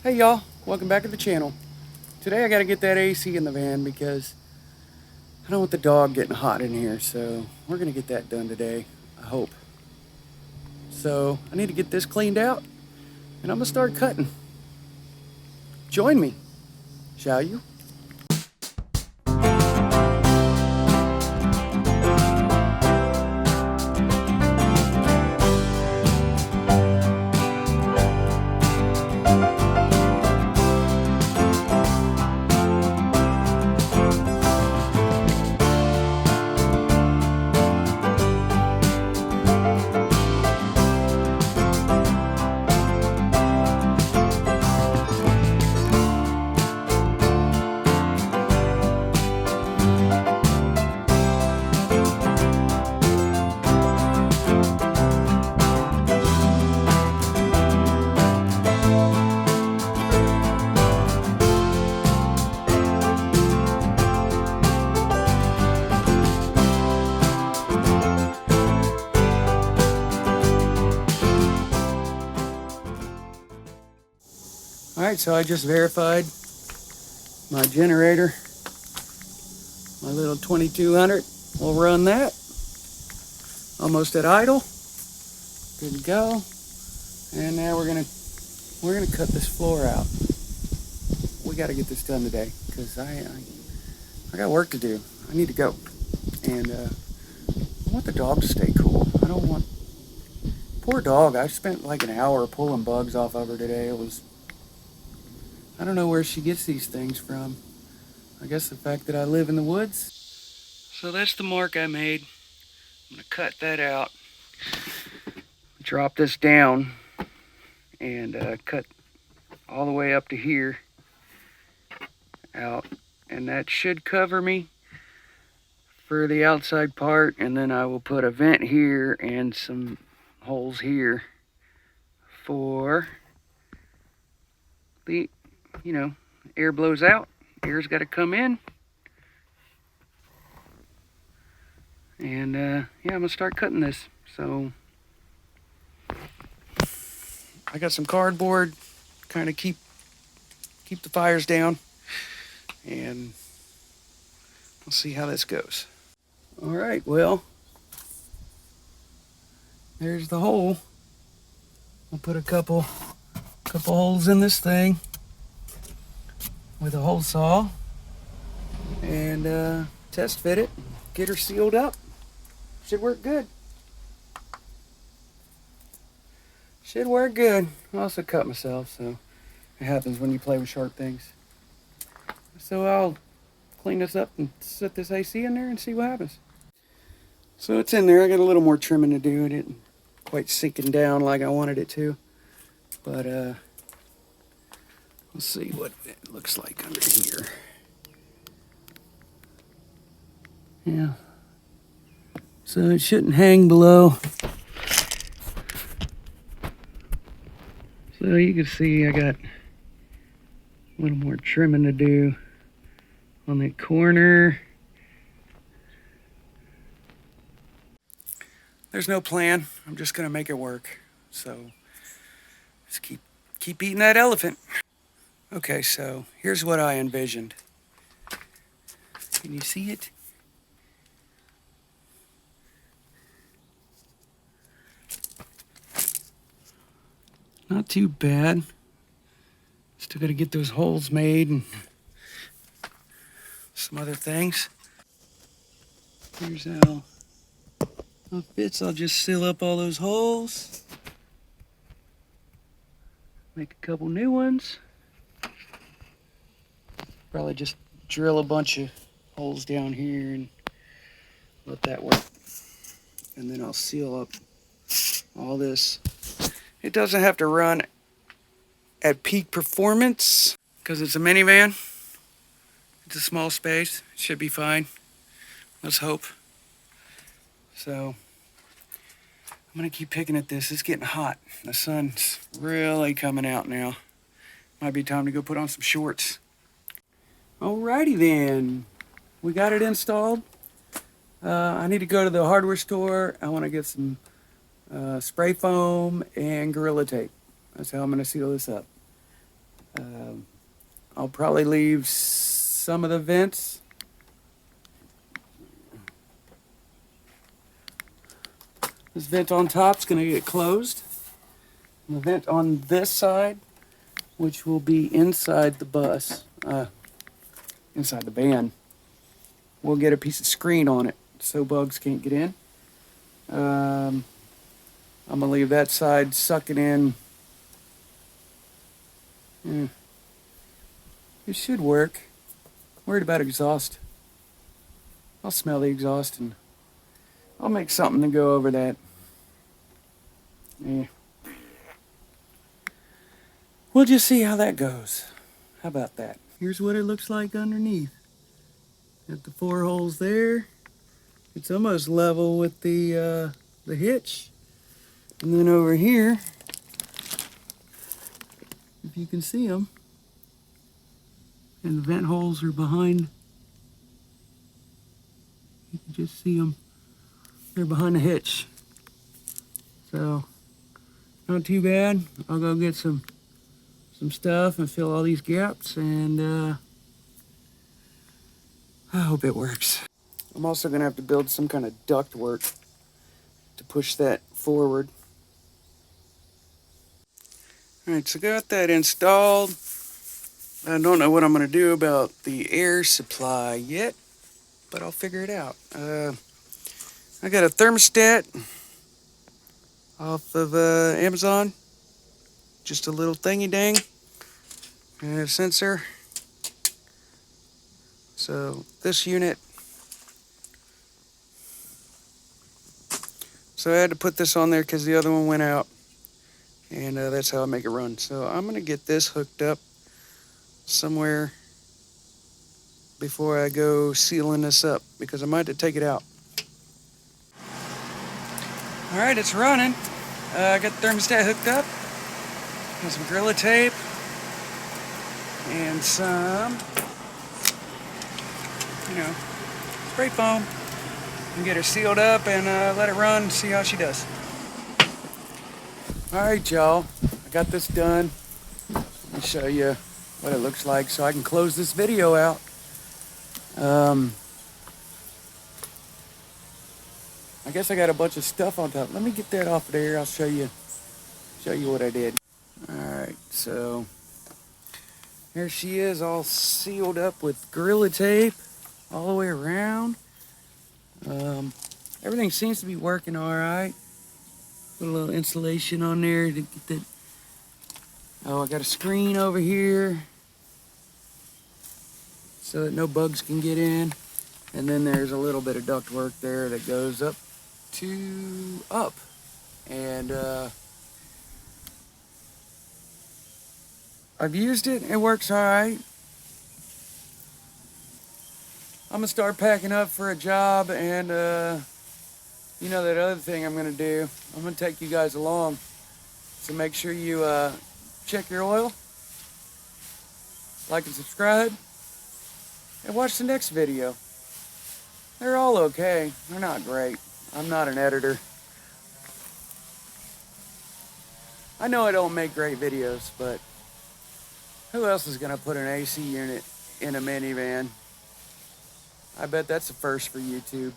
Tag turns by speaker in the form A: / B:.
A: Hey y'all, welcome back to the channel. Today I gotta get that AC in the van because I don't want the dog getting hot in here, so we're gonna get that done today, I hope. So I need to get this cleaned out and I'm gonna start cutting. Join me, shall you? Alright, so I just verified my generator. My little 2200 will run that. Almost at idle. Good to go. And now we're gonna cut this floor out. We gotta get this done today because I got work to do. I need to go. And I want the dog to stay cool. I don't want... Poor dog, I spent like an hour pulling bugs off of her today. It was... I don't know where she gets these things from. I guess the fact that I live in the woods. So that's the mark I made. I'm gonna cut that out. Drop this down and cut all the way up to here out. And that should cover me for the outside part. And then I will put a vent here and some holes here for the, air blows out, air's got to come in. And yeah, I'm gonna start cutting this. So I got some cardboard, kind of keep the fires down, and we'll see how this goes. All right, well, there's the hole. I'll put a couple holes in this thing with a hole saw and test fit it, get her sealed up. Should work good. Should work good. I also cut myself, so it happens when you play with sharp things. So I'll clean this up and set this AC in there and see what happens. So it's in there. I got a little more trimming to do. It didn't quite sinking down like I wanted it to. But let's see what it looks like under here. Yeah. So it shouldn't hang below. So you can see I got a little more trimming to do on that corner. There's no plan. I'm just gonna make it work. So just keep eating that elephant. Okay, so here's what I envisioned. Can you see it? Not too bad. Still got to get those holes made and some other things. Here's how it fits. I'll just seal up all those holes. Make a couple new ones. Probably just drill a bunch of holes down here and let that work. And then I'll seal up all this. It doesn't have to run at peak performance because it's a minivan. It's a small space. It should be fine. Let's hope. So I'm gonna keep picking at this. It's getting hot. The sun's really coming out now. Might be time to go put on some shorts. Alrighty then. We got it installed. I need to go to the hardware store. I want to get some spray foam and Gorilla Tape. That's how I'm going to seal this up. I'll probably leave some of the vents. This vent on top is going to get closed. And the vent on this side, which will be inside the bus, inside the van, we'll get a piece of screen on it so bugs can't get in. I'm going to leave that side sucking in. It should work. Worried about exhaust. I'll smell the exhaust and I'll make something to go over that. Yeah. We'll just see how that goes. How about that? Here's what it looks like underneath. Got the 4 holes there. It's almost level with the hitch. And then over here, if you can see them, and the vent holes are behind. You can just see them. They're behind the hitch. So, not too bad. I'll go get some stuff and fill all these gaps, and I hope it works. I'm also gonna have to build some kind of duct work to push that forward. Alright, so got that installed. I don't know what I'm gonna do about the air supply yet, but I'll figure it out. I got a thermostat off of Amazon. Just a little thingy dang and a sensor. So this unit, so I had to put this on there because the other one went out, and that's how I make it run. So I'm gonna get this hooked up somewhere before I go sealing this up, because I might have to take it out. All right, it's running. I got the thermostat hooked up. Got some Gorilla Tape and some, spray foam. And get her sealed up and let it run and see how she does. All right, y'all. I got this done. Let me show you what it looks like so I can close this video out. I guess I got a bunch of stuff on top. Let me get that off of there. I'll show you what I did. All right, so here she is, all sealed up with Gorilla Tape all the way around. Everything seems to be working all right. Put a little insulation on there to get that. Oh, I got a screen over here so that no bugs can get in. And then there's a little bit of duct work there that goes up. And I've used it. It works all right. I'm gonna start packing up for a job, and that other thing I'm gonna do, I'm gonna take you guys along. So make sure you check your oil, like and subscribe, and watch the next video. They're all okay. They're not great. I'm not an editor. I know I don't make great videos, but who else is gonna put an AC unit in a minivan? I bet that's a first for YouTube.